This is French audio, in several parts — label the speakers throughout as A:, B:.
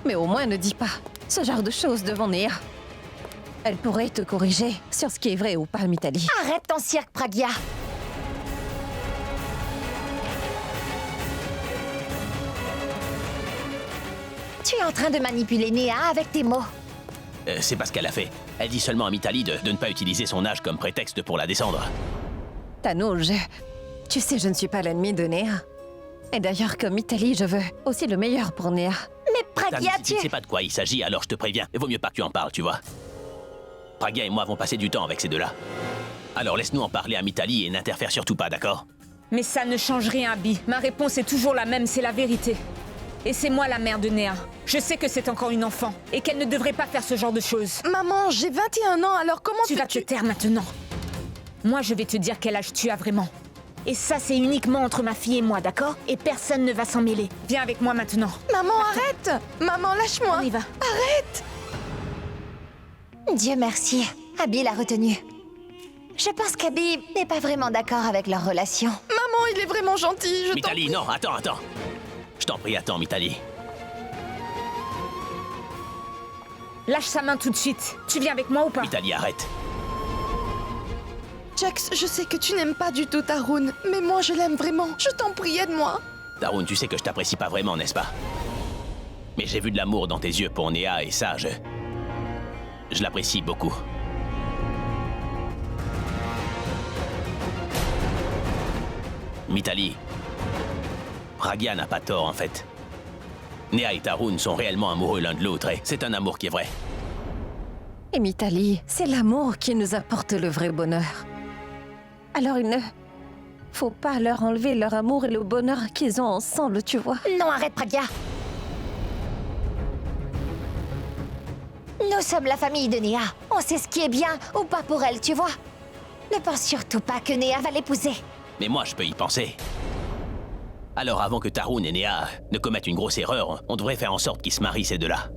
A: Mais au moins ne dis pas ce genre de choses devant Néa. Elle pourrait te corriger sur ce qui est vrai ou pas, Mitali.
B: Arrête ton cirque, Pragya. Tu es en train de manipuler Néa avec tes mots.
C: C'est pas ce qu'elle a fait. Elle dit seulement à Mitali de ne pas utiliser son âge comme prétexte pour la descendre.
A: Tano, tu sais, je ne suis pas l'ennemi de Néa. Et d'ailleurs, comme Mitali, je veux aussi le meilleur pour Néa.
B: Mais Pragya,
C: Si tu ne sais pas de quoi il s'agit, alors je te préviens. Il vaut mieux pas que tu en parles, tu vois. Pragya et moi avons passé du temps avec ces deux-là. Alors laisse-nous en parler à Mitali et n'interfère surtout pas, d'accord?
D: Mais ça ne change rien, Abby. Ma réponse est toujours la même, c'est la vérité. Et c'est moi la mère de Néa. Je sais que c'est encore une enfant et qu'elle ne devrait pas faire ce genre de choses.
E: Maman, j'ai 21 ans, alors comment
D: Tu vas te taire maintenant. Moi, je vais te dire quel âge tu as vraiment. Et ça, c'est uniquement entre ma fille et moi, d'accord? Et personne ne va s'en mêler. Viens avec moi maintenant.
E: Maman, arrête! Maman, lâche-moi!
D: On y va.
E: Arrête!
B: Dieu merci, Abby l'a retenu. Je pense qu'Abby n'est pas vraiment d'accord avec leur relation.
E: Maman, il est vraiment gentil, je t'en
C: Mitali,
E: prie.
C: non, attends. Je t'en prie, attends, Mitali.
D: Lâche sa main tout de suite. Tu viens avec moi ou pas?
C: Mitali, arrête.
E: Jax, je sais que tu n'aimes pas du tout Tarun, mais moi je l'aime vraiment. Je t'en prie, aide-moi.
C: Tarun, tu sais que je t'apprécie pas vraiment, n'est-ce pas? Mais j'ai vu de l'amour dans tes yeux pour Néa et ça, je l'apprécie beaucoup. Mitali, Pragya n'a pas tort en fait. Néa et Tarun sont réellement amoureux l'un de l'autre et c'est un amour qui est vrai.
A: Et Mitali, c'est l'amour qui nous apporte le vrai bonheur. Alors il ne faut pas leur enlever leur amour et le bonheur qu'ils ont ensemble, tu vois.
B: Non, arrête, Pragya. Nous sommes la famille de Néa. On sait ce qui est bien ou pas pour elle, tu vois. Ne pense surtout pas que Néa va l'épouser.
C: Mais moi, je peux y penser. Alors avant que Tarun et Néa ne commettent une grosse erreur, on devrait faire en sorte qu'ils se marient ces deux-là.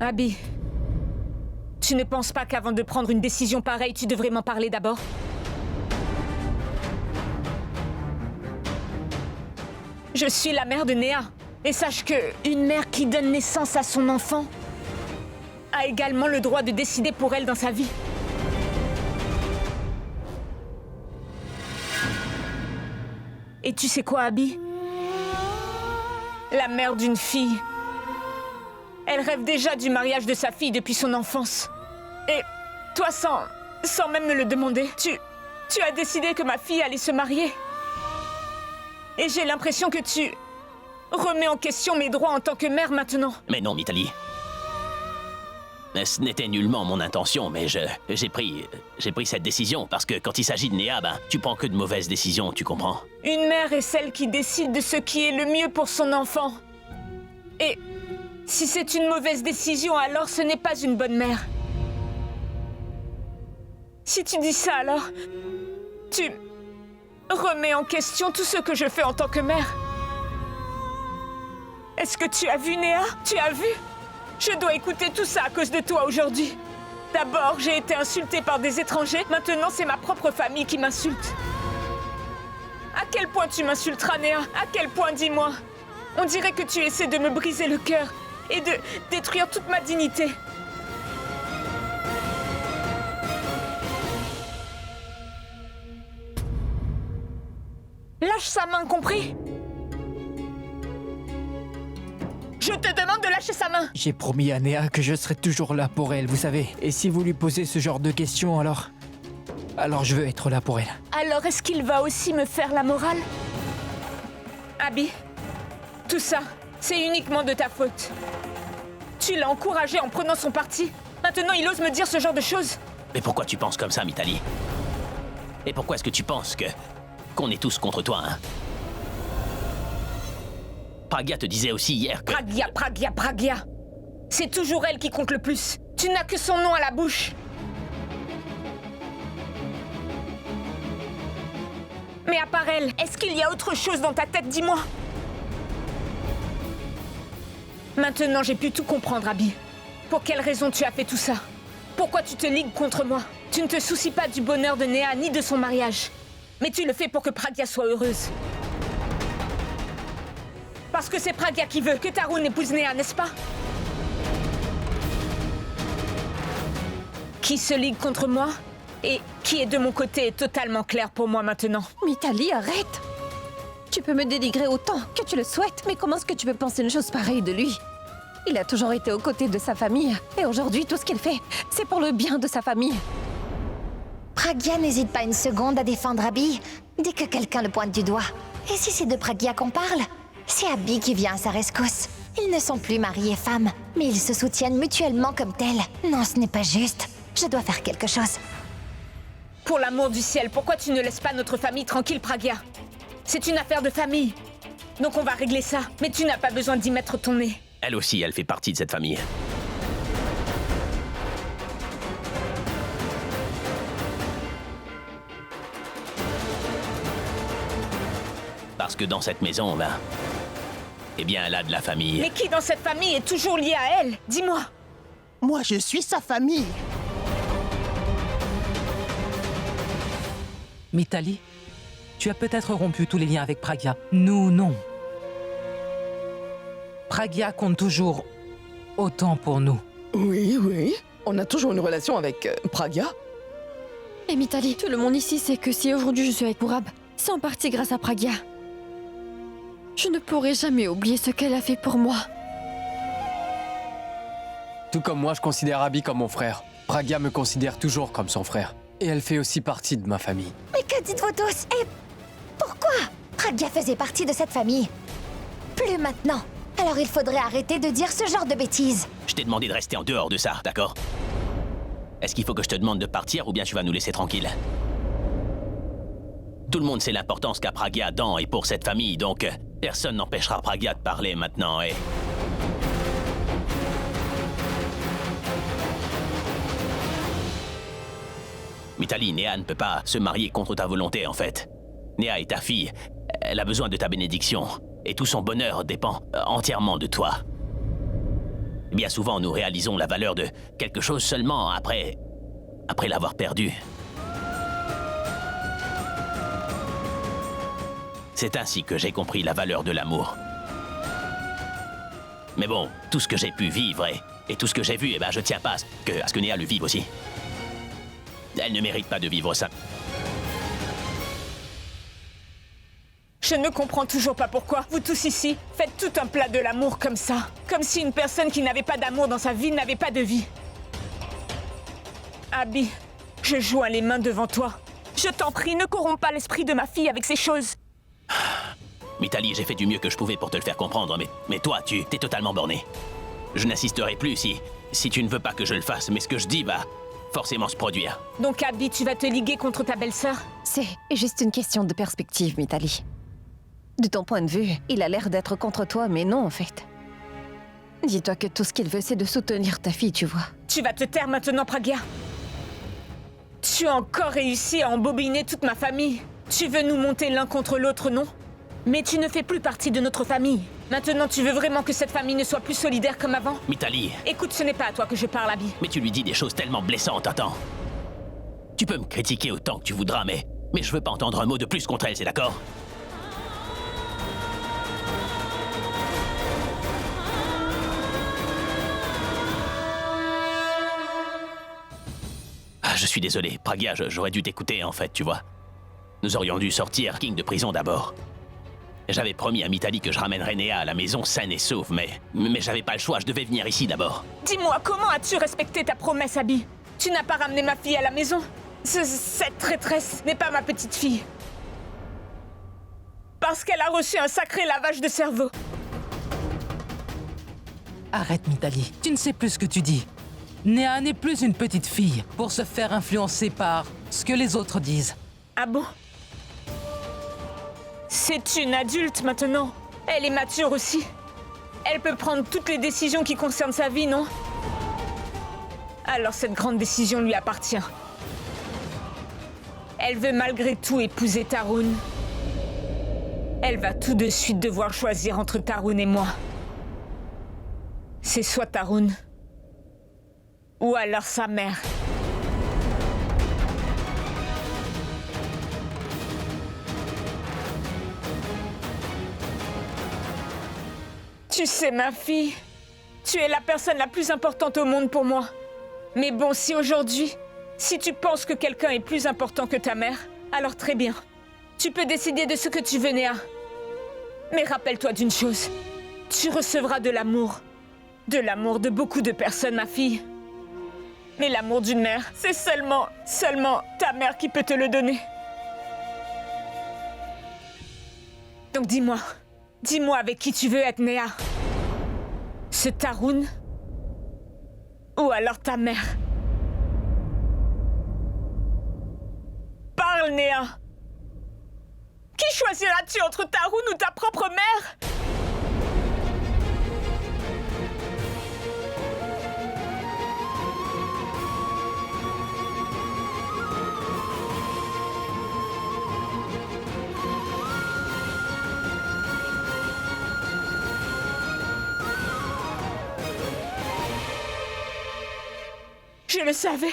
D: Abby, tu ne penses pas qu'avant de prendre une décision pareille, tu devrais m'en parler d'abord? Je suis la mère de Néa. Et sache que une mère qui donne naissance à son enfant a également le droit de décider pour elle dans sa vie. Et tu sais quoi, Abby? La mère d'une fille, elle rêve déjà du mariage de sa fille depuis son enfance. Et toi, sans même me le demander, tu as décidé que ma fille allait se marier. Et j'ai l'impression que tu remets en question mes droits en tant que mère maintenant.
C: Mais non, Mitali. Ce n'était nullement mon intention, mais j'ai pris cette décision parce que quand il s'agit de Néa, tu prends que de mauvaises décisions, tu comprends?
D: Une mère est celle qui décide de ce qui est le mieux pour son enfant. Et si c'est une mauvaise décision, alors ce n'est pas une bonne mère. Si tu dis ça, alors tu remets en question tout ce que je fais en tant que mère. Est-ce que tu as vu, Néa? Tu as vu? Je dois écouter tout ça à cause de toi aujourd'hui. D'abord, j'ai été insultée par des étrangers. Maintenant, c'est ma propre famille qui m'insulte. À quel point tu m'insulteras, Néa? À quel point, dis-moi? On dirait que tu essaies de me briser le cœur et de détruire toute ma dignité. Lâche sa main, compris? Je te demande de lâcher sa main.
F: J'ai promis à Néa que je serai toujours là pour elle, vous savez. Et si vous lui posez ce genre de questions, alors je veux être là pour elle.
D: Alors est-ce qu'il va aussi me faire la morale? Abby, tout ça, c'est uniquement de ta faute. Tu l'as encouragé en prenant son parti. Maintenant, il ose me dire ce genre de choses.
C: Mais pourquoi tu penses comme ça, Mitali? Et pourquoi est-ce que tu penses qu'on est tous contre toi, hein? Pragya te disait aussi hier que...
D: Pragya. C'est toujours elle qui compte le plus. Tu n'as que son nom à la bouche. Mais à part elle, est-ce qu'il y a autre chose dans ta tête, dis-moi? Maintenant, j'ai pu tout comprendre, Abby. Pour quelle raison tu as fait tout ça? Pourquoi tu te ligues contre moi? Tu ne te soucies pas du bonheur de Néa ni de son mariage. Mais tu le fais pour que Pragya soit heureuse. Parce que c'est Pragya qui veut que Tarun épouse Néa, n'est-ce pas? Qui se ligue contre moi et qui est de mon côté est totalement clair pour moi maintenant.
A: Mitali, arrête! Tu peux me dénigrer autant que tu le souhaites, mais comment est-ce que tu peux penser une chose pareille de lui? Il a toujours été aux côtés de sa famille, et aujourd'hui, tout ce qu'il fait, c'est pour le bien de sa famille.
B: Pragya n'hésite pas une seconde à défendre Abby dès que quelqu'un le pointe du doigt. Et si c'est de Pragya qu'on parle, c'est Abby qui vient à sa rescousse. Ils ne sont plus mari et femme, mais ils se soutiennent mutuellement comme tels. Non, ce n'est pas juste. Je dois faire quelque chose.
D: Pour l'amour du ciel, pourquoi tu ne laisses pas notre famille tranquille, Pragya? C'est une affaire de famille. Donc on va régler ça, mais tu n'as pas besoin d'y mettre ton nez.
C: Elle aussi, elle fait partie de cette famille. Parce que dans cette maison, ben... eh bien, elle a de la famille.
D: Mais qui dans cette famille est toujours lié à elle? Dis-moi.
G: Moi, je suis sa famille.
H: Mitali, tu as peut-être rompu tous les liens avec Pragya. Nous, non. Pragya compte toujours autant pour nous.
E: Oui, oui. On a toujours une relation avec Pragya.
I: Et Mitali, tout le monde ici sait que si aujourd'hui je suis avec Purab, c'est en partie grâce à Pragya. Je ne pourrai jamais oublier ce qu'elle a fait pour moi.
J: Tout comme moi, je considère Abby comme mon frère. Pragya me considère toujours comme son frère. Et elle fait aussi partie de ma famille.
B: Mais que dites-vous tous? Et pourquoi? Pragya faisait partie de cette famille. Plus maintenant. Alors il faudrait arrêter de dire ce genre de bêtises.
C: Je t'ai demandé de rester en dehors de ça, d'accord? Est-ce qu'il faut que je te demande de partir ou bien tu vas nous laisser tranquilles? Tout le monde sait l'importance qu'a Pragya dans et pour cette famille, donc personne n'empêchera Pragya de parler maintenant et... Mitali, Néa ne peut pas se marier contre ta volonté, en fait. Néa est ta fille. Elle a besoin de ta bénédiction. Et tout son bonheur dépend entièrement de toi. Bien souvent, nous réalisons la valeur de quelque chose seulement après l'avoir perdu. C'est ainsi que j'ai compris la valeur de l'amour. Mais bon, tout ce que j'ai pu vivre et tout ce que j'ai vu, eh ben, je tiens pas à ce que Néa le vive aussi. Elle ne mérite pas de vivre ça.
D: Je ne comprends toujours pas pourquoi vous tous ici faites tout un plat de l'amour comme ça. Comme si une personne qui n'avait pas d'amour dans sa vie n'avait pas de vie. Abby, je joins les mains devant toi. Je t'en prie, ne corromps pas l'esprit de ma fille avec ces choses.
C: Mitali, j'ai fait du mieux que je pouvais pour te le faire comprendre, mais toi, t'es totalement borné. Je n'insisterai plus si tu ne veux pas que je le fasse, mais ce que je dis va forcément se produire.
D: Donc Abby, tu vas te liguer contre ta belle-sœur?
A: C'est juste une question de perspective, Mitali. De ton point de vue, il a l'air d'être contre toi, mais non en fait. Dis-toi que tout ce qu'il veut, c'est de soutenir ta fille, tu vois.
D: Tu vas te taire maintenant, Pragya. Tu as encore réussi à embobiner toute ma famille. Tu veux nous monter l'un contre l'autre, non? Mais tu ne fais plus partie de notre famille. Maintenant, tu veux vraiment que cette famille ne soit plus solidaire comme avant?
C: Mitali.
D: Écoute, ce n'est pas à toi que je parle, Abby.
C: Mais tu lui dis des choses tellement blessantes, attends. Tu peux me critiquer autant que tu voudras, mais je veux pas entendre un mot de plus contre elle, c'est d'accord? Ah, je suis désolé, Pragya, j'aurais dû t'écouter en fait, tu vois. Nous aurions dû sortir King de prison d'abord. J'avais promis à Mitali que je ramènerais Néa à la maison saine et sauve, mais j'avais pas le choix, je devais venir ici d'abord.
D: Dis-moi, comment as-tu respecté ta promesse, Abby? Tu n'as pas ramené ma fille à la maison? Cette traîtresse n'est pas ma petite fille. Parce qu'elle a reçu un sacré lavage de cerveau.
H: Arrête, Mitali. Tu ne sais plus ce que tu dis. Néa n'est plus une petite fille pour se faire influencer par ce que les autres disent.
D: Ah bon? C'est une adulte maintenant. Elle est mature aussi. Elle peut prendre toutes les décisions qui concernent sa vie, non? Alors cette grande décision lui appartient. Elle veut malgré tout épouser Tarun. Elle va tout de suite devoir choisir entre Tarun et moi. C'est soit Tarun, ou alors sa mère. Tu sais, ma fille, tu es la personne la plus importante au monde pour moi. Mais bon, si aujourd'hui, si tu penses que quelqu'un est plus important que ta mère, alors très bien. Tu peux décider de ce que tu veux, Néa. Mais rappelle-toi d'une chose. Tu recevras de l'amour. De l'amour de beaucoup de personnes, ma fille. Mais l'amour d'une mère, c'est seulement ta mère qui peut te le donner. Donc dis-moi avec qui tu veux être, Néa. Ce Tarun ou alors ta mère. Parle, Néa. Qui choisiras-tu entre Tarun ou ta propre mère? Je le savais.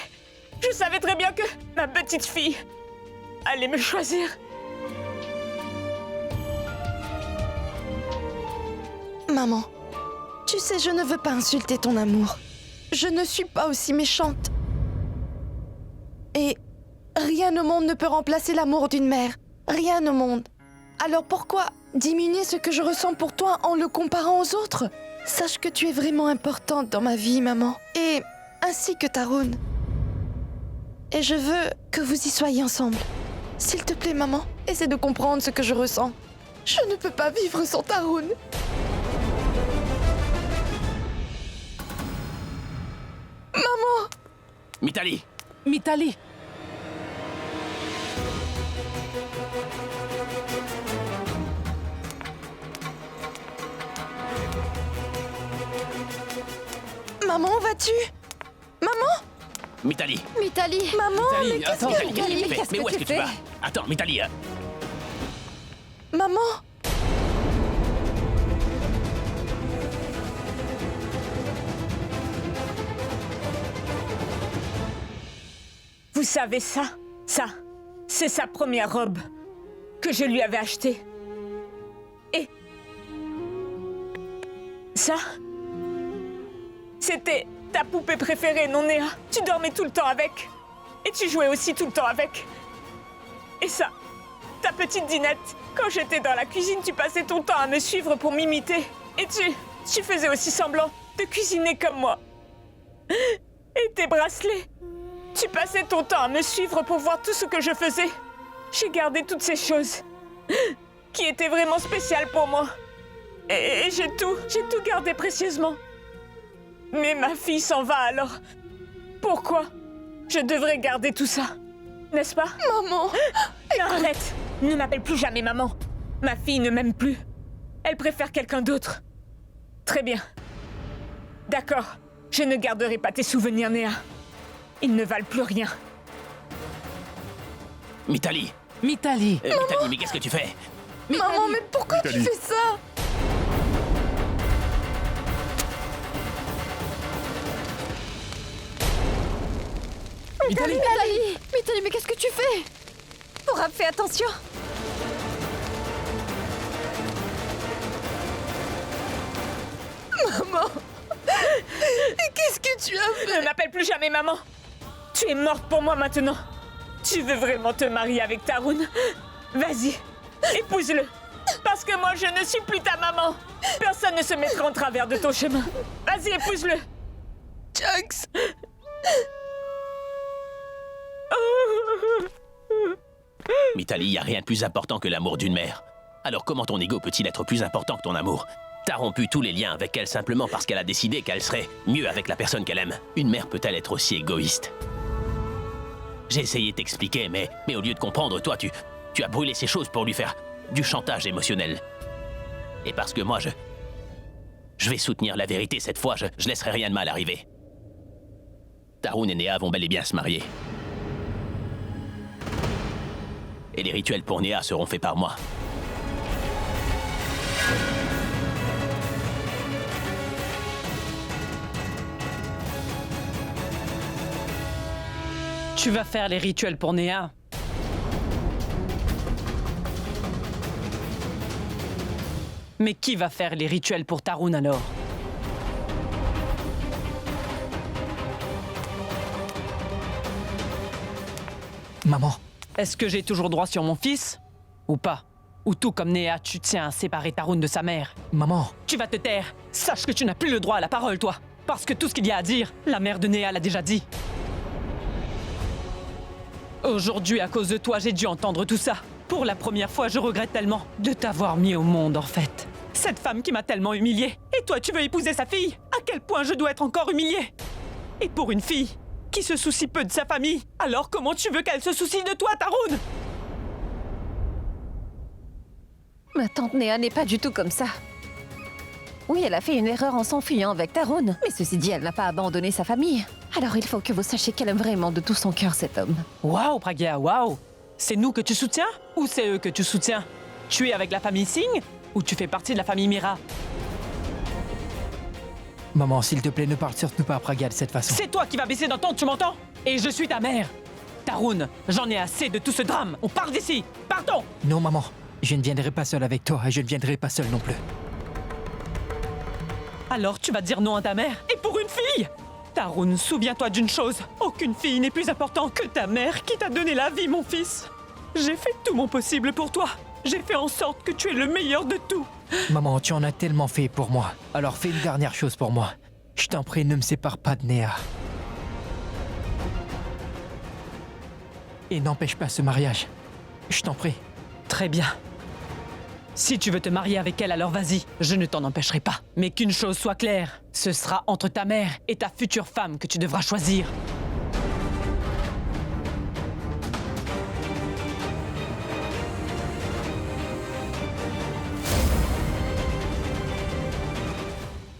D: Je savais très bien que ma petite fille allait me choisir.
E: Maman, tu sais, je ne veux pas insulter ton amour. Je ne suis pas aussi méchante. Et rien au monde ne peut remplacer l'amour d'une mère. Rien au monde. Alors pourquoi diminuer ce que je ressens pour toi en le comparant aux autres? Sache que tu es vraiment importante dans ma vie, maman. Et ainsi que Tarun. Et je veux que vous y soyez ensemble. S'il te plaît, maman, essaie de comprendre ce que je ressens. Je ne peux pas vivre sans Tarun. Maman!
C: Mitali!
H: Mitali!
E: Maman, vas-tu? Maman?
C: Mitali!
I: Mitali!
E: Maman,
J: Mitali,
E: mais qu'est-ce
J: attends.
E: que...
C: Mitali, qu'est-ce que tu fais? Mais où est-ce que tu
A: fais?
C: vas? Attends, Mitali!
E: Maman?
D: Vous savez ça, c'est sa première robe que je lui avais achetée. Et ça, c'était ta poupée préférée, non, Néa? Tu dormais tout le temps avec. Et tu jouais aussi tout le temps avec. Et ça, ta petite Dinette, quand j'étais dans la cuisine, tu passais ton temps à me suivre pour m'imiter. Et tu faisais aussi semblant de cuisiner comme moi. Et tes bracelets. Tu passais ton temps à me suivre pour voir tout ce que je faisais. J'ai gardé toutes ces choses qui étaient vraiment spéciales pour moi. Et j'ai tout gardé précieusement. Mais ma fille s'en va alors. Pourquoi je devrais garder tout ça? N'est-ce pas?
E: Maman!
D: Arrête! Ne m'appelle plus jamais maman. Ma fille ne m'aime plus. Elle préfère quelqu'un d'autre. Très bien. D'accord. Je ne garderai pas tes souvenirs, Néa. Ils ne valent plus rien.
C: Mitali!
H: Mitali!
C: Mitali, mais qu'est-ce que tu fais?
E: Maman, mais pourquoi tu fais ça?
H: Mitali!
I: Mitali! Mitali, mais qu'est-ce que tu fais?
A: Pourab, fais attention.
E: Maman! Et qu'est-ce que tu as fait?
D: Ne m'appelle plus jamais maman. Tu es morte pour moi maintenant. Tu veux vraiment te marier avec Tarun? Vas-y, épouse-le. Parce que moi, je ne suis plus ta maman. Personne ne se mettra en travers de ton chemin. Vas-y, épouse-le.
E: Jax!
C: Mitali, il n'y a rien de plus important que l'amour d'une mère. Alors comment ton ego peut-il être plus important que ton amour? T'as rompu tous les liens avec elle simplement parce qu'elle a décidé qu'elle serait mieux avec la personne qu'elle aime. Une mère peut-elle être aussi égoïste? J'ai essayé de t'expliquer, mais au lieu de comprendre, toi, tu as brûlé ces choses pour lui faire du chantage émotionnel. Et parce que moi, je vais soutenir la vérité cette fois, je laisserai rien de mal arriver. Tarun et Néa vont bel et bien se marier. Et les rituels pour Néa seront faits par moi.
H: Tu vas faire les rituels pour Néa? Mais qui va faire les rituels pour Tarun alors?
F: Maman,
H: Est-ce que j'ai toujours droit sur mon fils? Ou pas? Ou tout comme Néa, tu tiens à séparer Tarun de sa mère?
F: maman,
H: Tu vas te taire. Sache que tu n'as plus le droit à la parole, toi. Parce que tout ce qu'il y a à dire, la mère de Néa l'a déjà dit. Aujourd'hui, à cause de toi, j'ai dû entendre tout ça. Pour la première fois, je regrette tellement de t'avoir mis au monde, en fait. Cette femme qui m'a tellement humiliée. Et toi, tu veux épouser sa fille? À quel point je dois être encore humiliée? Et pour une fille qui se soucie peu de sa famille, alors comment tu veux qu'elle se soucie de toi, Tarun?
A: Ma tante Néa n'est pas du tout comme ça. Oui, elle a fait une erreur en s'enfuyant avec Tarun, mais ceci dit, elle n'a pas abandonné sa famille. Alors il faut que vous sachiez qu'elle aime vraiment de tout son cœur cet homme.
H: Waouh, Pragya, waouh! C'est nous que tu soutiens ou c'est eux que tu soutiens? Tu es avec la famille Singh ou tu fais partie de la famille Mira?
F: maman, s'il te plaît, ne parle surtout pas à Pragya de cette façon.
H: C'est toi qui vas baisser d'un ton, tu m'entends? Et je suis ta mère. Tarun, j'en ai assez de tout ce drame. On part d'ici. Partons!
F: Non, maman, je ne viendrai pas seul avec toi et je ne viendrai pas seul non plus.
H: Alors tu vas dire non à ta mère? Et pour une fille? Tarun, souviens-toi d'une chose. Aucune fille n'est plus importante que ta mère qui t'a donné la vie, mon fils. J'ai fait tout mon possible pour toi. J'ai fait en sorte que tu es le meilleur de tout.
F: Maman, tu en as tellement fait pour moi. Alors fais une dernière chose pour moi. Je t'en prie, ne me sépare pas de Néa. Et n'empêche pas ce mariage. Je t'en prie.
H: Très bien. Si tu veux te marier avec elle, alors vas-y. Je ne t'en empêcherai pas. Mais qu'une chose soit claire. Ce sera entre ta mère et ta future femme que tu devras choisir.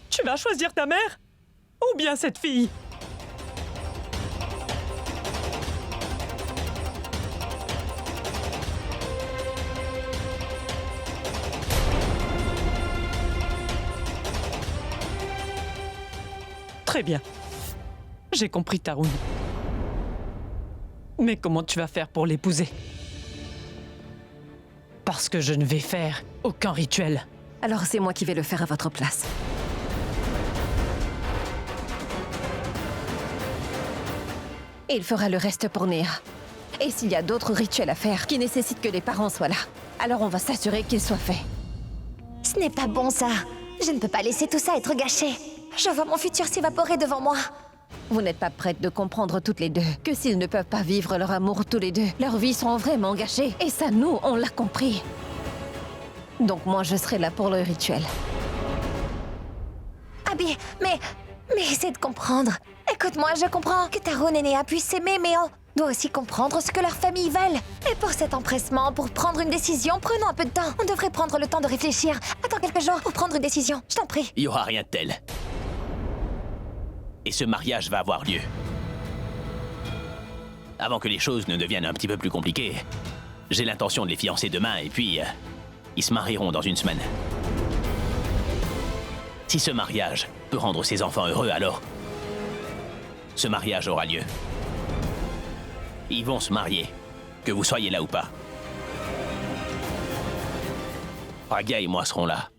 H: Tu vas choisir ta mère? Ou bien cette fille? Très bien. J'ai compris, Tarun. Mais comment tu vas faire pour l'épouser? Parce que je ne vais faire aucun rituel.
A: Alors c'est moi qui vais le faire à votre place. Et il fera le reste pour Néa. Et s'il y a d'autres rituels à faire qui nécessitent que les parents soient là, alors on va s'assurer qu'ils soient faits.
B: Ce n'est pas bon ça. Je ne peux pas laisser tout ça être gâché. Je vois mon futur s'évaporer devant moi.
A: Vous n'êtes pas prêtes de comprendre toutes les deux que s'ils ne peuvent pas vivre leur amour tous les deux, leurs vies sont vraiment gâchées. Et ça, nous, on l'a compris. Donc moi, je serai là pour le rituel.
B: Abby, mais essaie de comprendre. Écoute-moi, je comprends que Tarun et Néa puissent s'aimer, mais on doit aussi comprendre ce que leurs familles veulent. Et pour cet empressement, pour prendre une décision, prenons un peu de temps. On devrait prendre le temps de réfléchir. Attends quelques jours pour prendre une décision, je t'en prie.
C: Il y aura rien de tel. Et ce mariage va avoir lieu. Avant que les choses ne deviennent un petit peu plus compliquées, j'ai l'intention de les fiancer demain et puis ils se marieront dans une semaine. Si ce mariage peut rendre ses enfants heureux, alors ce mariage aura lieu. Ils vont se marier, que vous soyez là ou pas. Pragya et moi serons là.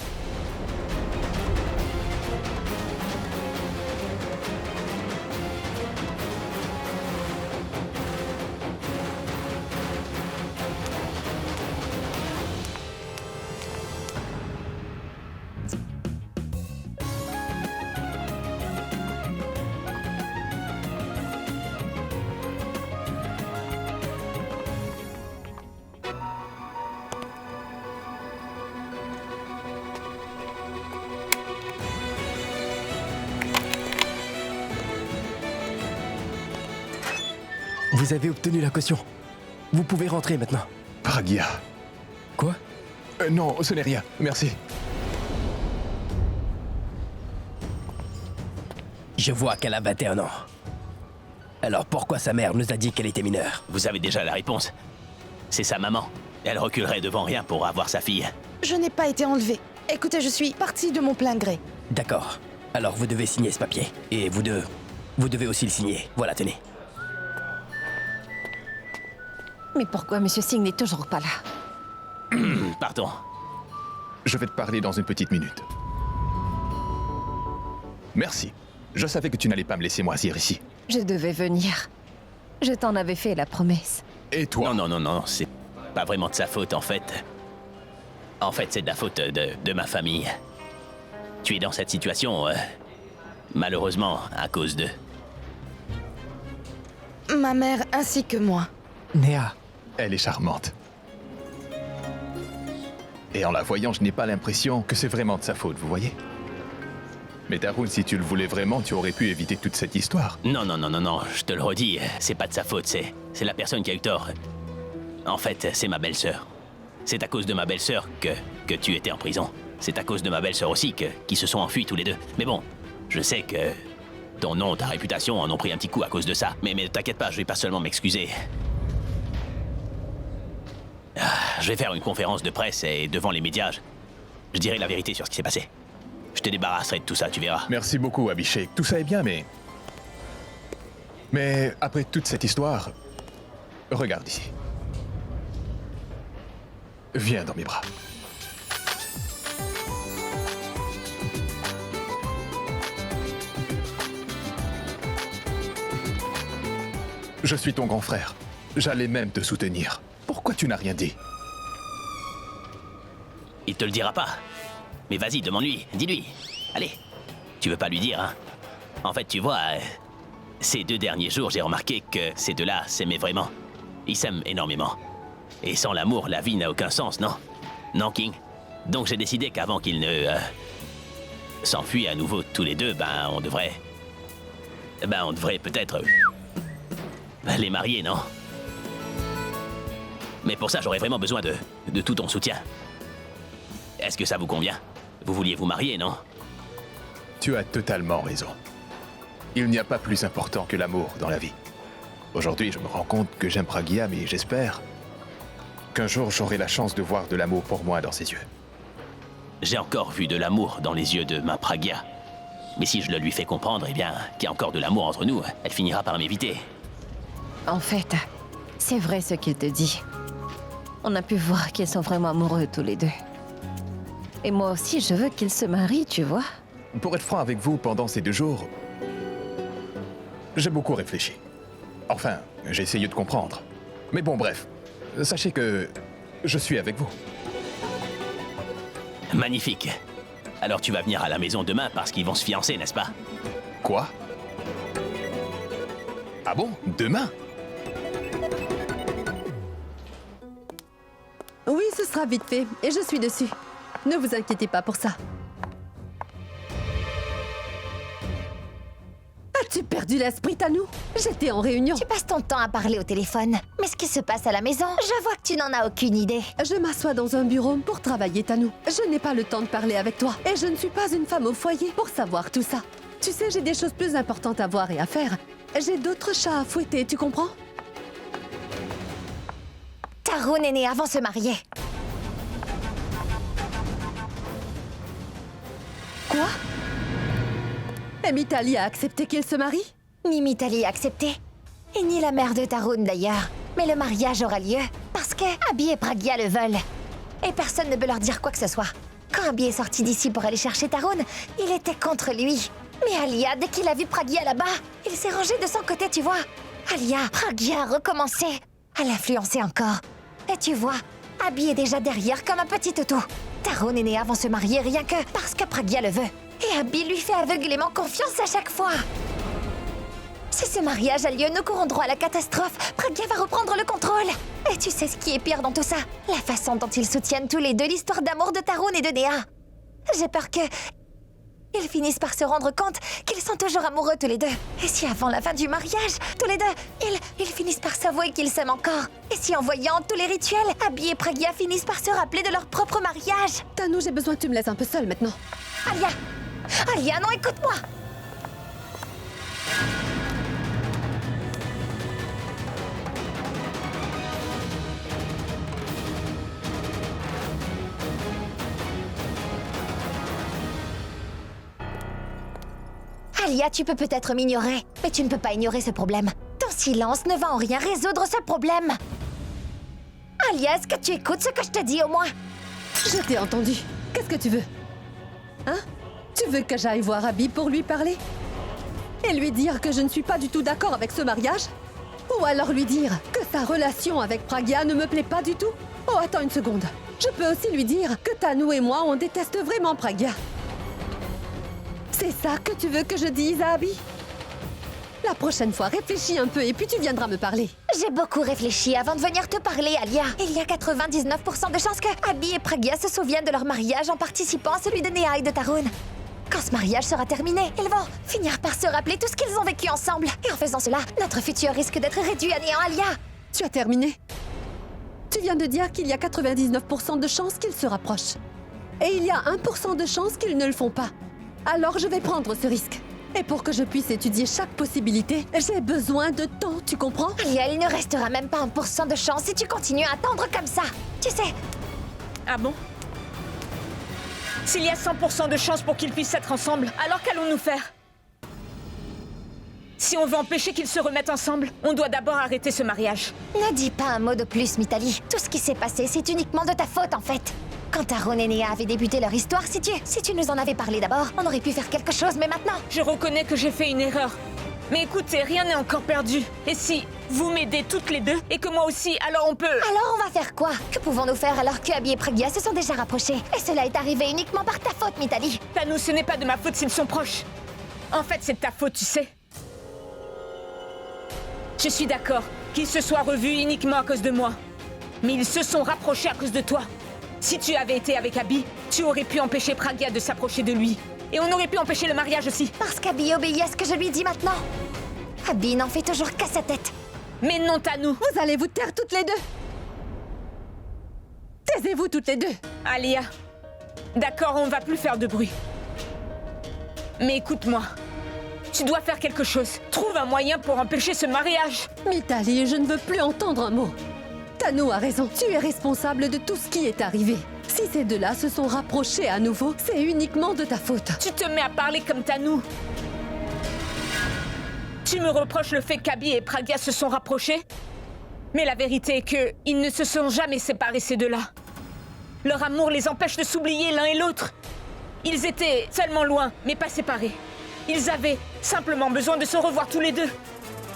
K: Vous avez obtenu la caution. Vous pouvez rentrer maintenant.
L: Pragya.
K: Quoi?
L: Non, ce n'est rien. Merci.
K: Je vois qu'elle a 21 ans. Alors pourquoi sa mère nous a dit qu'elle était mineure?
C: Vous avez déjà la réponse. C'est sa maman. Elle reculerait devant rien pour avoir sa fille.
E: Je n'ai pas été enlevée. Écoutez, je suis partie de mon plein gré.
K: D'accord. Alors vous devez signer ce papier. Et vous deux, vous devez aussi le signer. Voilà, tenez.
A: Mais pourquoi Monsieur Singh n'est toujours pas là?
C: Pardon.
L: Je vais te parler dans une petite minute. Merci. Je savais que tu n'allais pas me laisser moisir ici.
A: Je devais venir. Je t'en avais fait la promesse.
L: Et toi?
C: Non, c'est pas vraiment de sa faute, en fait. En fait, c'est de la faute de ma famille. Tu es dans cette situation, malheureusement, à cause d'eux.
E: Ma mère ainsi que moi.
F: Néa,
L: Elle est charmante. Et en la voyant, je n'ai pas l'impression que c'est vraiment de sa faute, vous voyez? Mais Tarun, si tu le voulais vraiment, tu aurais pu éviter toute cette histoire.
C: Non, je te le redis, c'est pas de sa faute, c'est la personne qui a eu tort. En fait, c'est ma belle-sœur. C'est à cause de ma belle-sœur que tu étais en prison. C'est à cause de ma belle-sœur aussi qu'ils se sont enfuis tous les deux. Mais bon, je sais que ton nom, ta réputation en ont pris un petit coup à cause de ça. Mais t'inquiète pas, je vais pas seulement m'excuser. Je vais faire une conférence de presse et devant les médias, je dirai la vérité sur ce qui s'est passé. Je te débarrasserai de tout ça, tu verras.
L: Merci beaucoup, Abhishek. Tout ça est bien, mais... Mais après toute cette histoire... Regarde ici. Viens dans mes bras. Je suis ton grand frère. J'allais même te soutenir. Pourquoi tu n'as rien dit?
C: Il te le dira pas. Mais vas-y, demande-lui, dis-lui. Allez, tu veux pas lui dire, hein? En fait, tu vois, ces 2 derniers jours, j'ai remarqué que ces deux-là s'aimaient vraiment. Ils s'aiment énormément. Et sans l'amour, la vie n'a aucun sens, non? Non, King? Donc j'ai décidé qu'avant qu'ils ne s'enfuient à nouveau tous les deux, on devrait peut-être les marier, non? Mais pour ça, j'aurais vraiment besoin de tout ton soutien. Est-ce que ça vous convient? Vous vouliez vous marier, non?
L: Tu as totalement raison. Il n'y a pas plus important que l'amour dans la vie. Aujourd'hui, je me rends compte que j'aime Pragya, mais j'espère qu'un jour j'aurai la chance de voir de l'amour pour moi dans ses yeux.
C: J'ai encore vu de l'amour dans les yeux de ma Pragya. Mais si je le lui fais comprendre, qu'il y a encore de l'amour entre nous, elle finira par m'éviter.
A: En fait, c'est vrai ce qu'il te dit. On a pu voir qu'ils sont vraiment amoureux tous les deux. Et moi aussi, je veux qu'ils se marient, tu vois.
L: Pour être franc avec vous, pendant ces 2 jours, j'ai beaucoup réfléchi. Enfin, j'ai essayé de comprendre. Mais bon, bref, sachez que je suis avec vous.
C: Magnifique. Alors tu vas venir à la maison demain parce qu'ils vont se fiancer, n'est-ce pas?
L: Quoi? Ah bon? Demain?
M: Oui, ce sera vite fait, et je suis dessus. Ne vous inquiétez pas pour ça. As-tu perdu l'esprit, Tanou? J'étais en réunion.
B: Tu passes ton temps à parler au téléphone. Mais ce qui se passe à la maison, je vois que tu n'en as aucune idée.
M: Je m'assois dans un bureau pour travailler, Tanou. Je n'ai pas le temps de parler avec toi. Et je ne suis pas une femme au foyer pour savoir tout ça. Tu sais, j'ai des choses plus importantes à voir et à faire. J'ai d'autres chats à fouetter, tu comprends?
B: Tarun est né avant de se marier.
M: Quoi? Et Mitali a accepté qu'il se marie?
B: Ni Mitali a accepté. Et ni la mère de Tarun d'ailleurs. Mais le mariage aura lieu parce que Abby et Pragya le veulent. Et personne ne peut leur dire quoi que ce soit. Quand Abby est sorti d'ici pour aller chercher Tarun, il était contre lui. Mais Alia, dès qu'il a vu Pragya là-bas, il s'est rangé de son côté, tu vois. Alia, Pragya a recommencé à l'influencer encore. Et tu vois, Abby est déjà derrière comme un petit toutou. Tarun est né avant de se marier rien que parce que Pragya le veut. Et Abby lui fait aveuglément confiance à chaque fois. Si ce mariage a lieu, nous courons droit à la catastrophe. Pragya va reprendre le contrôle. Et tu sais ce qui est pire dans tout ça? La façon dont ils soutiennent tous les deux l'histoire d'amour de Tarun et de Néa. J'ai peur que... ils finissent par se rendre compte qu'ils sont toujours amoureux tous les deux. Et si avant la fin du mariage, tous les deux, ils finissent par s'avouer qu'ils s'aiment encore. Et si en voyant tous les rituels, Abby et Pragya finissent par se rappeler de leur propre mariage.
M: Tanou, j'ai besoin que tu me laisses un peu seule maintenant.
B: Alia! Alia, non, écoute-moi! Alia, tu peux peut-être m'ignorer, mais tu ne peux pas ignorer ce problème. Ton silence ne va en rien résoudre ce problème. Alia, est-ce que tu écoutes ce que je te dis au moins?
M: Je t'ai entendu. Qu'est-ce que tu veux? Hein? Tu veux que j'aille voir Abby pour lui parler? Et lui dire que je ne suis pas du tout d'accord avec ce mariage? Ou alors lui dire que sa relation avec Pragya ne me plaît pas du tout? Oh, attends une seconde. Je peux aussi lui dire que Tanou et moi, on déteste vraiment Pragya. C'est ça que tu veux que je dise à Abby? La prochaine fois, réfléchis un peu et puis tu viendras me parler.
B: J'ai beaucoup réfléchi avant de venir te parler, Alia. Il y a 99% de chances que Abby et Pragya se souviennent de leur mariage en participant à celui de Néa et de Tarun. Quand ce mariage sera terminé, ils vont finir par se rappeler tout ce qu'ils ont vécu ensemble. Et en faisant cela, notre futur risque d'être réduit à néant, Alia.
M: Tu as terminé? Tu viens de dire qu'il y a 99% de chances qu'ils se rapprochent. Et il y a 1% de chances qu'ils ne le font pas. Alors je vais prendre ce risque. Et pour que je puisse étudier chaque possibilité, j'ai besoin de temps, tu comprends?
B: Alia, il ne restera même pas 1% de chance si tu continues à attendre comme ça. Tu sais...
D: Ah bon? S'il y a 100% de chance pour qu'ils puissent être ensemble, alors qu'allons-nous faire? Si on veut empêcher qu'ils se remettent ensemble, on doit d'abord arrêter ce mariage.
B: Ne dis pas un mot de plus, Mitali. Tout ce qui s'est passé, c'est uniquement de ta faute, en fait. Quand Tarun et Néa avaient débuté leur histoire, si tu nous en avais parlé d'abord, on aurait pu faire quelque chose, mais maintenant...
D: Je reconnais que j'ai fait une erreur. Mais écoutez, rien n'est encore perdu. Et si vous m'aidez toutes les deux, et que moi aussi, alors on peut...
B: Alors on va faire quoi? Que pouvons-nous faire alors que Abby et Pragya se sont déjà rapprochés? Et cela est arrivé uniquement par ta faute, Mitali.
D: Tanou, ce n'est pas de ma faute s'ils sont proches. En fait, c'est de ta faute, tu sais. Je suis d'accord qu'ils se soient revus uniquement à cause de moi. Mais ils se sont rapprochés à cause de toi. Si tu avais été avec Abby, tu aurais pu empêcher Pragya de s'approcher de lui. Et on aurait pu empêcher le mariage aussi.
B: Parce qu'Abby obéit à ce que je lui dis maintenant. Abby n'en fait toujours qu'à sa tête.
D: Mais non, Tanou.
M: Vous allez vous taire toutes les deux. Taisez-vous toutes les deux.
D: Alia, d'accord, on va plus faire de bruit. Mais écoute-moi. Tu dois faire quelque chose. Trouve un moyen pour empêcher ce mariage.
M: Mitali, je ne veux plus entendre un mot. Tanou a raison. Tu es responsable de tout ce qui est arrivé. Si ces deux-là se sont rapprochés à nouveau, c'est uniquement de ta faute.
D: Tu te mets à parler comme Tanou. Tu me reproches le fait qu'Abby et Pragya se sont rapprochés? Mais la vérité est que ils ne se sont jamais séparés, ces deux-là. Leur amour les empêche de s'oublier l'un et l'autre. Ils étaient seulement loin, mais pas séparés. Ils avaient simplement besoin de se revoir tous les deux.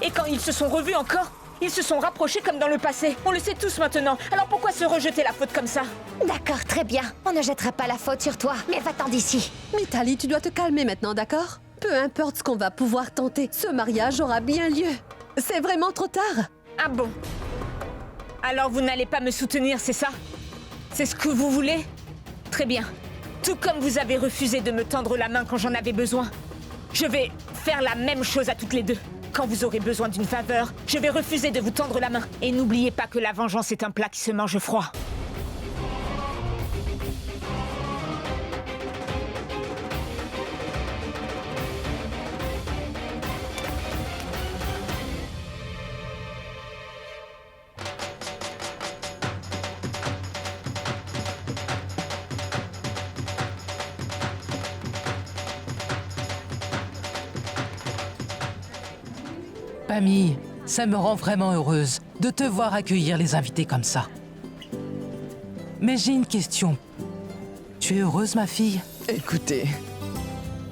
D: Et quand ils se sont revus encore, ils se sont rapprochés comme dans le passé. On le sait tous maintenant. Alors pourquoi se rejeter la faute comme ça?
B: D'accord, très bien. On ne jettera pas la faute sur toi, mais va-t'en d'ici.
M: Mitali, tu dois te calmer maintenant, d'accord? Peu importe ce qu'on va pouvoir tenter, ce mariage aura bien lieu. C'est vraiment trop tard.
D: Ah bon? Alors vous n'allez pas me soutenir, c'est ça? C'est ce que vous voulez? Très bien. Tout comme vous avez refusé de me tendre la main quand j'en avais besoin. Je vais faire la même chose à toutes les deux. Quand vous aurez besoin d'une faveur, je vais refuser de vous tendre la main. Et n'oubliez pas que la vengeance est un plat qui se mange froid.
N: Pammy, ça me rend vraiment heureuse de te voir accueillir les invités comme ça. Mais j'ai une question. Tu es heureuse, ma fille?
O: Écoutez,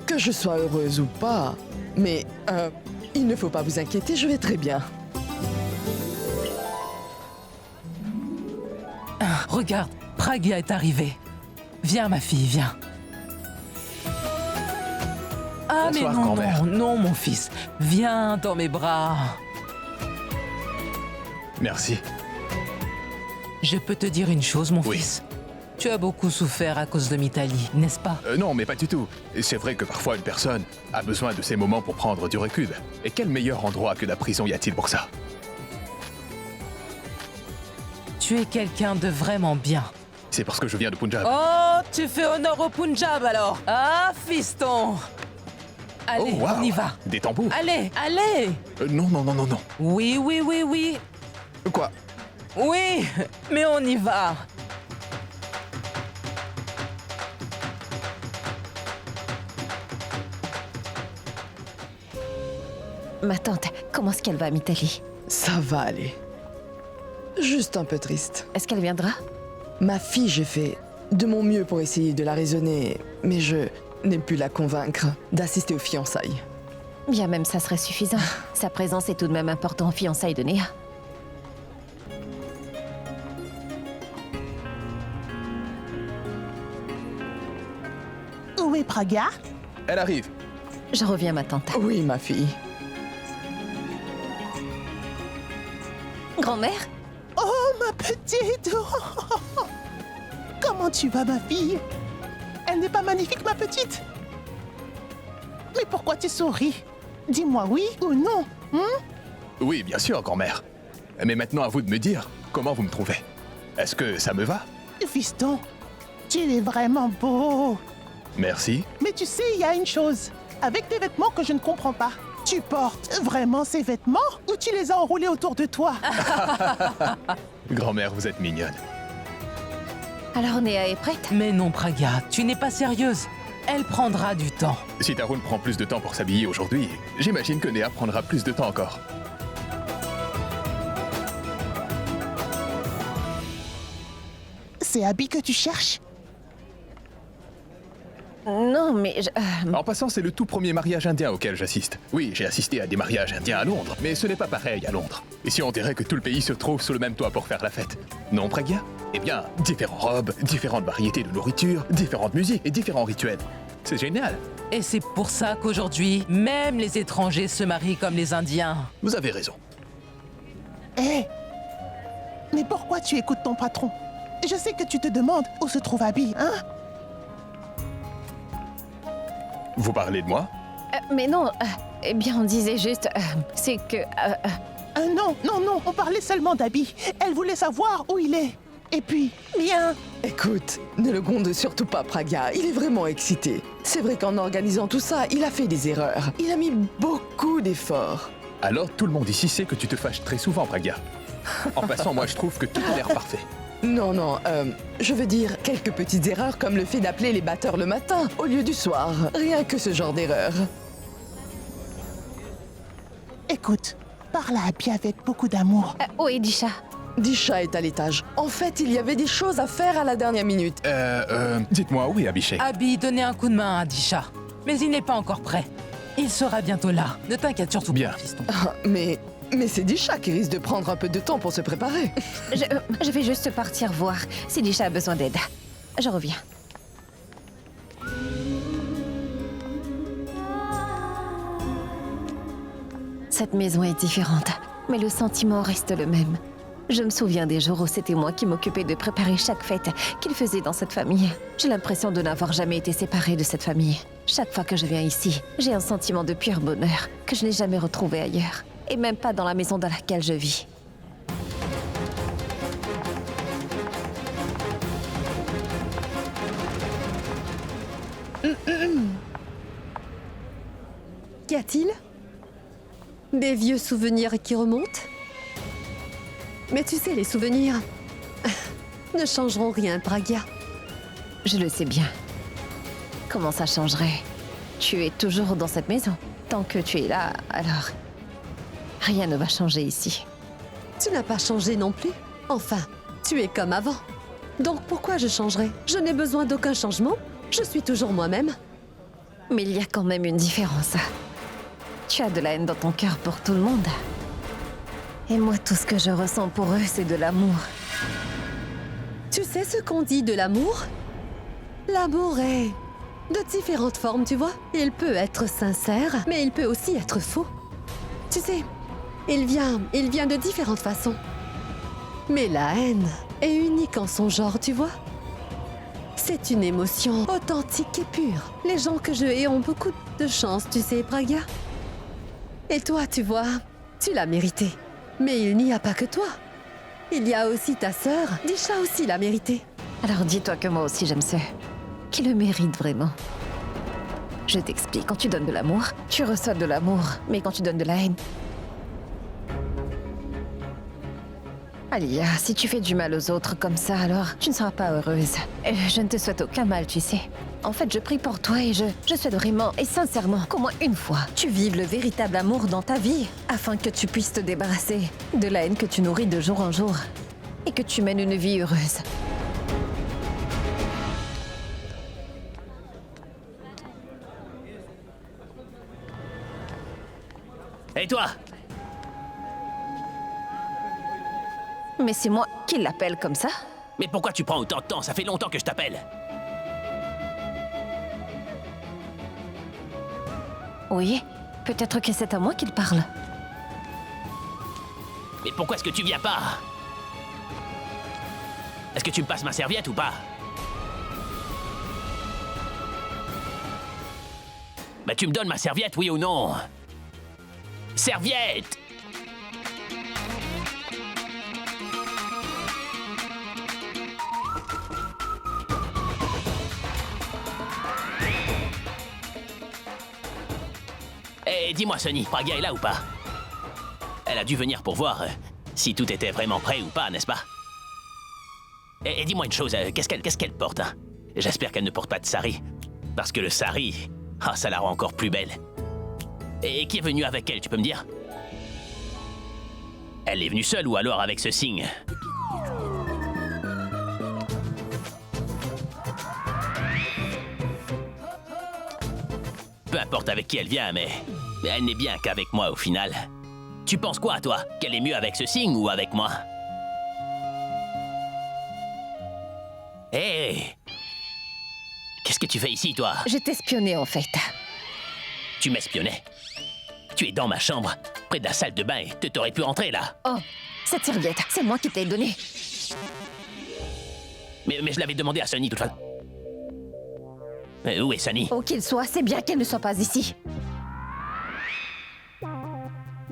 O: que je sois heureuse ou pas, mais il ne faut pas vous inquiéter, je vais très bien.
N: Regarde, Pragya est arrivée. Viens, ma fille, viens. Ah,
L: Bonsoir,
N: mais non,
L: grand-mère.
N: non, mon fils. Viens dans mes bras.
L: Merci.
N: Je peux te dire une chose, mon
L: Oui.
N: fils. Tu as beaucoup souffert à cause de Mitali, n'est-ce pas?
L: Non, mais pas du tout. C'est vrai que parfois une personne a besoin de ces moments pour prendre du recul. Et quel meilleur endroit que la prison y a-t-il pour ça?
N: Tu es quelqu'un de vraiment bien.
L: C'est parce que je viens de Punjab.
N: Oh, tu fais honneur au Punjab alors. Ah, fiston. Allez,
L: Oh, wow.
N: on y va.
L: Des tambours.
N: Allez, allez.
L: Non, non, non, non, non.
N: Oui, oui, oui, oui.
L: Quoi?
N: Oui, mais on y va.
A: Ma tante, comment est-ce qu'elle va, Mitali?
O: Ça va aller. Juste un peu triste.
A: Est-ce qu'elle viendra?
O: Ma fille, j'ai fait de mon mieux pour essayer de la raisonner, mais je n'ai pu la convaincre d'assister aux fiançailles.
A: Bien même ça serait suffisant. Sa présence est tout de même importante aux fiançailles de Néa.
G: Où est Pragya?
L: Elle arrive.
A: Je reviens, ma tante.
O: Oui, ma fille.
A: Grand-mère?
G: Oh, ma petite! Comment tu vas, ma fille? Elle n'est pas magnifique, ma petite? Mais pourquoi tu souris? Dis-moi oui ou non,
L: Oui, bien sûr, grand-mère. Mais maintenant, à vous de me dire comment vous me trouvez. Est-ce que ça me va?
G: Fiston, tu es vraiment beau.
L: Merci.
G: Mais tu sais, il y a une chose. Avec tes vêtements que je ne comprends pas. Tu portes vraiment ces vêtements ou tu les as enroulés autour de toi?
L: Grand-mère, vous êtes mignonne.
A: Alors Néa est prête?
N: Mais non, Pragya, tu n'es pas sérieuse. Elle prendra du temps.
L: Si Tarun prend plus de temps pour s'habiller aujourd'hui, j'imagine que Néa prendra plus de temps encore.
G: C'est Abby que tu cherches?
A: Non, mais
L: En passant, c'est le tout premier mariage indien auquel j'assiste. Oui, j'ai assisté à des mariages indiens à Londres, mais ce n'est pas pareil à Londres. Ici, on dirait que tout le pays se trouve sous le même toit pour faire la fête. Non, Pragya? Eh bien, différentes robes, différentes variétés de nourriture, différentes musiques et différents rituels. C'est génial.
N: Et c'est pour ça qu'aujourd'hui, même les étrangers se marient comme les Indiens.
L: Vous avez raison.
G: Hé! Mais pourquoi tu écoutes ton patron? Je sais que tu te demandes où se trouve Abby, hein?
L: Vous parlez de moi?
A: mais non, eh bien on disait juste, c'est que...
G: Non, non, non, on parlait seulement d'Abby. Elle voulait savoir où il est. Et puis, bien...
O: Écoute, ne le gronde surtout pas, Pragya. Il est vraiment excité. C'est vrai qu'en organisant tout ça, il a fait des erreurs. Il a mis beaucoup d'efforts.
L: Alors tout le monde ici sait que tu te fâches très souvent, Pragya. En passant, moi je trouve que tout a l'air parfait.
O: Non, non, je veux dire quelques petites erreurs comme le fait d'appeler les batteurs le matin au lieu du soir. Rien que ce genre d'erreur.
G: Écoute, parle à Abby avec beaucoup d'amour.
A: Oui, Disha.
O: Disha est à l'étage. En fait, il y avait des choses à faire à la dernière minute.
L: Dites-moi où est Abhishek?
N: Abby, donnez un coup de main à Disha. Mais il n'est pas encore prêt. Il sera bientôt là. Ne t'inquiète surtout
L: bien,
N: pas, fiston.
O: Mais c'est Disha qui risque de prendre un peu de temps pour se préparer.
A: Je vais juste partir voir si Disha a besoin d'aide. Je reviens. Cette maison est différente, mais le sentiment reste le même. Je me souviens des jours où c'était moi qui m'occupais de préparer chaque fête qu'il faisait dans cette famille. J'ai l'impression de n'avoir jamais été séparée de cette famille. Chaque fois que je viens ici, j'ai un sentiment de pur bonheur que je n'ai jamais retrouvé ailleurs. Et même pas dans la maison dans laquelle je vis.
M: Qu'y a-t-il? Des vieux souvenirs qui remontent? Mais tu sais, les souvenirs ne changeront rien, Pragya.
A: Je le sais bien. Comment ça changerait? Tu es toujours dans cette maison. Tant que tu es là, alors... rien ne va changer ici.
M: Tu n'as pas changé non plus. Enfin, tu es comme avant. Donc pourquoi je changerais? Je n'ai besoin d'aucun changement. Je suis toujours moi-même.
A: Mais il y a quand même une différence. Tu as de la haine dans ton cœur pour tout le monde. Et moi, tout ce que je ressens pour eux, c'est de l'amour.
M: Tu sais ce qu'on dit de l'amour? L'amour est de différentes formes, tu vois. Il peut être sincère, mais il peut aussi être faux. Tu sais, il vient de différentes façons. Mais la haine est unique en son genre, tu vois. C'est une émotion authentique et pure. Les gens que je hais ont beaucoup de chance, tu sais, Pragya. Et toi, tu vois, tu l'as mérité. Mais il n'y a pas que toi. Il y a aussi ta sœur. Disha aussi l'a mérité.
A: Alors dis-toi que moi aussi j'aime ceux qui le méritent vraiment. Je t'explique, quand tu donnes de l'amour, tu reçois de l'amour. Mais quand tu donnes de la haine... Alia, si tu fais du mal aux autres comme ça, alors tu ne seras pas heureuse. Je ne te souhaite aucun mal, tu sais. En fait, je prie pour toi et je souhaite vraiment et sincèrement qu'au moins une fois, tu vives le véritable amour dans ta vie, afin que tu puisses te débarrasser de la haine que tu nourris de jour en jour et que tu mènes une vie heureuse.
C: Et toi?
A: Mais c'est moi qui l'appelle comme ça.
C: Mais pourquoi tu prends autant de temps? Ça fait longtemps que je t'appelle.
A: Oui, peut-être que c'est à moi qu'il parle.
C: Mais pourquoi est-ce que tu viens pas? Est-ce que tu me passes ma serviette ou pas? Bah tu me donnes ma serviette, oui ou non? Serviette! Eh, dis-moi, Sonny, Pragia est là ou pas? Elle a dû venir pour voir si tout était vraiment prêt ou pas, n'est-ce pas? Et dis-moi une chose, qu'est-ce qu'elle porte, hein? J'espère qu'elle ne porte pas de sari. Parce que le sari, ça la rend encore plus belle. Et qui est venu avec elle, tu peux me dire? Elle est venue seule ou alors avec ce signe? Peu importe avec qui elle vient, mais elle n'est bien qu'avec moi au final. Tu penses quoi, toi? Qu'elle est mieux avec ce signe ou avec moi? Hé! Qu'est-ce que tu fais ici, toi?
A: Je t'espionnais, en fait.
C: Tu m'espionnais? Tu es dans ma chambre, près de la salle de bain, et t'aurais pu entrer, là.
A: Oh, cette serviette, c'est moi qui t'ai donnée.
C: Mais je l'avais demandé à Sonny, toute façon. Où est Sonny?
A: Où qu'il soit, c'est bien qu'elle ne soit pas ici.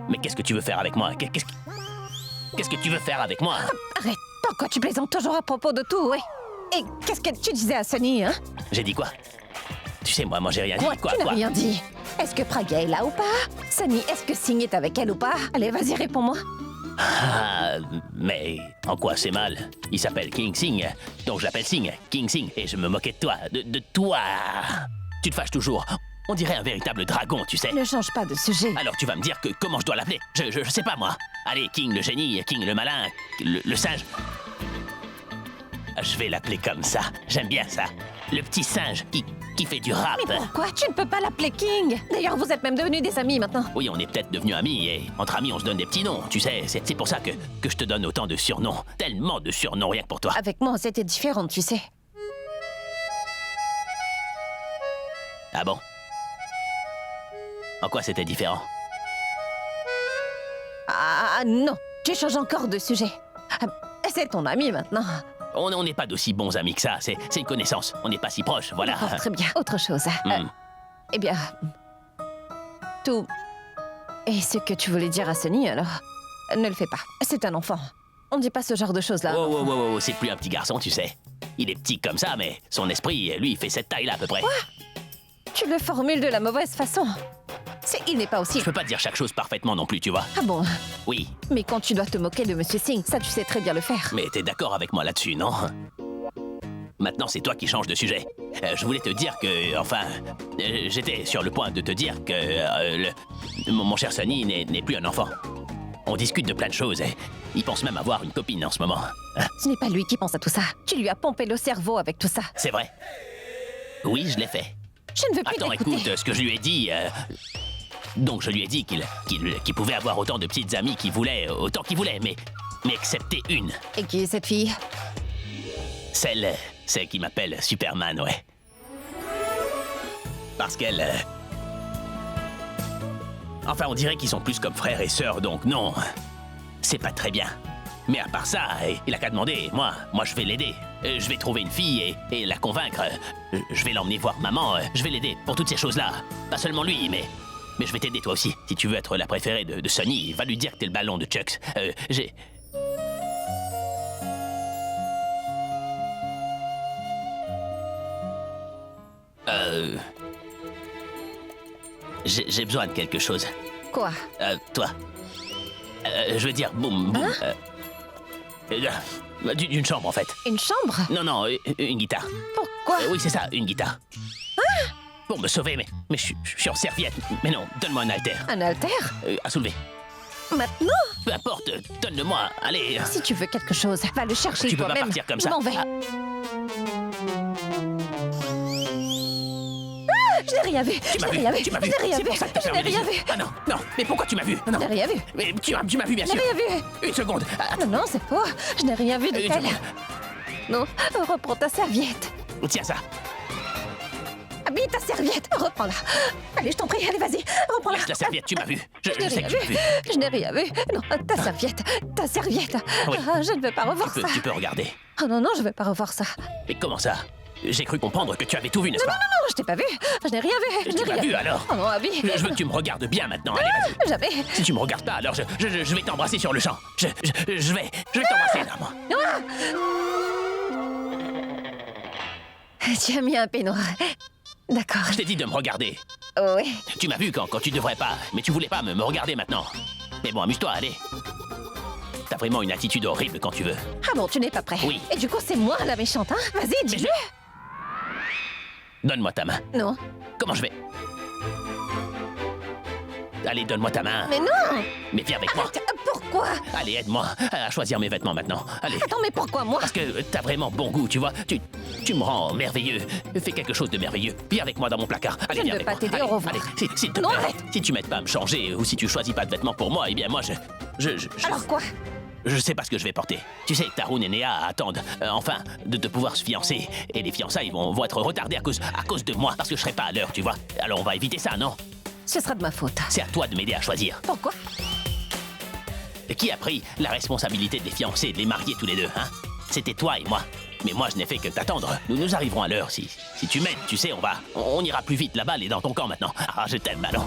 C: Mais qu'est-ce que tu veux faire avec moi? Qu'est-ce que tu veux faire avec moi?
A: Arrête, pourquoi tu plaisantes toujours à propos de tout, ouais? Et qu'est-ce que tu disais à Sonny, hein?
C: J'ai dit quoi? Tu sais, moi j'ai rien dit.
A: Quoi, tu n'as rien dit. Est-ce que Pragia est là ou pas? Sonny, est-ce que Singh est avec elle ou pas? Allez, vas-y, réponds-moi.
C: Ah, mais en quoi c'est mal? Il s'appelle King Singh, donc je l'appelle Singh, King Singh, et je me moquais de toi, de toi. Tu te fâches toujours. On dirait un véritable dragon, tu sais.
A: Ne change pas de sujet.
C: Alors tu vas me dire que comment je dois l'appeler? Je sais pas, moi. Allez, King le génie, King le malin, le singe. Je vais l'appeler comme ça. J'aime bien ça. Le petit singe qui fait du rap.
A: Mais pourquoi tu ne peux pas l'appeler King? D'ailleurs, vous êtes même devenus des amis maintenant.
C: Oui, on est peut-être devenus amis, et entre amis, on se donne des petits noms, tu sais. C'est pour ça que je te donne autant de surnoms. Tellement de surnoms, rien que pour toi.
A: Avec moi, c'était différent, tu sais.
C: Ah bon? En quoi c'était différent?
A: Ah non, tu changes encore de sujet. C'est ton ami maintenant.
C: On n'est pas d'aussi bons amis que ça, c'est une connaissance. On n'est pas si proches, voilà.
A: Oh, très bien, autre chose. Eh bien... Tout... Et ce que tu voulais dire à Sonny, alors... Ne le fais pas, c'est un enfant. On ne dit pas ce genre de choses-là.
C: Oh, c'est plus un petit garçon, tu sais. Il est petit comme ça, mais son esprit, lui, il fait cette taille-là à peu près.
A: Quoi? Tu le formules de la mauvaise façon. Il n'est pas aussi...
C: Je peux pas dire chaque chose parfaitement non plus, tu vois.
A: Ah bon?
C: Oui.
A: Mais quand tu dois te moquer de Monsieur Singh, ça tu sais très bien le faire.
C: Mais t'es d'accord avec moi là-dessus, non? Maintenant, c'est toi qui changes de sujet. Je voulais te dire que... Enfin... J'étais sur le point de te dire que... mon cher Sonny n'est plus un enfant. On discute de plein de choses. Il pense même avoir une copine en ce moment.
A: Ce n'est pas lui qui pense à tout ça. Tu lui as pompé le cerveau avec tout ça.
C: C'est vrai. Oui, je l'ai fait.
A: Je ne veux plus
C: t'écouter. Attends, écoute, ce que je lui ai dit... Donc je lui ai dit qu'il pouvait avoir autant de petites amies qu'il voulait, autant qu'il voulait, mais excepté une.
A: Et qui est cette fille?
C: Celle qui m'appelle Superman, ouais. Parce qu'elle... Enfin, on dirait qu'ils sont plus comme frères et sœurs, donc non. C'est pas très bien. Mais à part ça, il a qu'à demander. Moi, je vais l'aider. Je vais trouver une fille et la convaincre. Je vais l'emmener voir maman. Je vais l'aider pour toutes ces choses-là. Pas seulement lui, mais je vais t'aider toi aussi. Si tu veux être la préférée de Sonny, va lui dire que t'es le ballon de Chucks. J'ai besoin de quelque chose.
A: Quoi?
C: Toi. Je veux dire, boum, boum. D'une chambre, en fait.
A: Une chambre?
C: Non, une guitare.
A: Pourquoi?
C: Oui, c'est ça, une guitare.
A: Ah!
C: Pour me sauver, mais je suis en serviette. Mais non, donne-moi un haltère.
A: Un haltère?
C: À soulever.
A: Maintenant?
C: Peu importe, donne-le-moi, allez.
A: Si tu veux quelque chose, va le chercher
C: tu peux
A: toi-même.
C: pas partir comme ça.
A: Je m'en vais. Je n'ai rien vu.
C: Tu
A: Je
C: m'as
A: n'ai
C: vu,
A: rien vu.
C: tu m'as vu.
A: Je n'ai rien
C: C'est
A: vu.
C: pour ça que t'as
A: Je n'ai
C: fermé les
A: rien
C: yeux.
A: vu.
C: Ah non, non, mais pourquoi tu m'as vu? Non,
A: Je n'ai rien vu.
C: mais tu m'as vu, bien
A: Je
C: sûr.
A: n'ai rien vu.
C: Une seconde. Ah,
A: Non, non, c'est faux. Je n'ai rien vu de
C: Une
A: tel.
C: seconde.
A: Non, reprends ta serviette.
C: Tiens ça.
A: Abby, ta serviette. Reprends-la. Allez, je t'en prie, allez, vas-y. Reprends-la.
C: Lâche la serviette, tu m'as vu. Je
A: n'ai
C: sais
A: rien
C: que tu m'as vu.
A: Je n'ai rien vu. Non, ta serviette. Ta serviette.
C: Oui.
A: Ah, je ne veux pas revoir ça.
C: Tu peux regarder.
A: Oh non, non, je ne veux pas revoir ça.
C: Mais comment ça? J'ai cru comprendre que tu avais tout vu, n'est-ce
A: Non,
C: pas?
A: non, non, je t'ai pas vu. Je n'ai rien vu. Je
C: Tu
A: n'ai
C: m'as
A: rien
C: vu alors?
A: Oh non, Abby.
C: Je veux que tu me regardes bien maintenant. Allez, vas-y.
A: Jamais.
C: Si tu me regardes pas, alors je vais t'embrasser sur le champ. Je vais t'embrasser là, moi.
A: Tu as mis un peignoir. D'accord.
C: Je t'ai dit de me regarder.
A: Oui.
C: Tu m'as vu quand tu devrais pas, mais tu voulais pas me regarder maintenant. Mais bon, amuse-toi, allez. T'as vraiment une attitude horrible quand tu veux.
A: Ah bon, tu n'es pas prêt.
C: Oui.
A: Et du coup, c'est moi la méchante, hein? Vas-y, dis-le.
C: Donne-moi ta main.
A: Non.
C: Comment je vais? Allez, donne-moi ta main.
A: Mais non.
C: Mais viens avec moi.
A: Pourquoi?
C: Allez, aide-moi à choisir mes vêtements maintenant. Allez.
A: Attends, mais pourquoi moi?
C: Parce que t'as vraiment bon goût, tu vois. Tu me rends merveilleux. Fais quelque chose de merveilleux. Viens avec moi dans mon placard. Allez,
A: Je ne
C: viens
A: veux
C: avec
A: pas
C: moi.
A: t'aider,
C: Allez,
A: au revoir.
C: allez, s'il te
A: Non,
C: plaît.
A: arrête.
C: Si tu m'aides pas à me changer ou si tu choisis pas de vêtements pour moi, eh bien moi
A: Alors quoi?
C: je sais pas ce que je vais porter. Tu sais, Tarun et Néa attendent, enfin, de pouvoir se fiancer. Et les fiançailles vont être retardées à cause de moi, parce que je serai pas à l'heure, tu vois. Alors on va éviter ça, non?
A: Ce sera de ma faute.
C: C'est à toi de m'aider à choisir.
A: Pourquoi?
C: Qui a pris la responsabilité de les fiancer et de les marier tous les deux, hein? C'était toi et moi. Mais moi, je n'ai fait que t'attendre. Nous arriverons à l'heure. Si tu m'aides, tu sais, on ira plus vite. La balle est dans ton camp maintenant. Ah, je t'aime, Manon.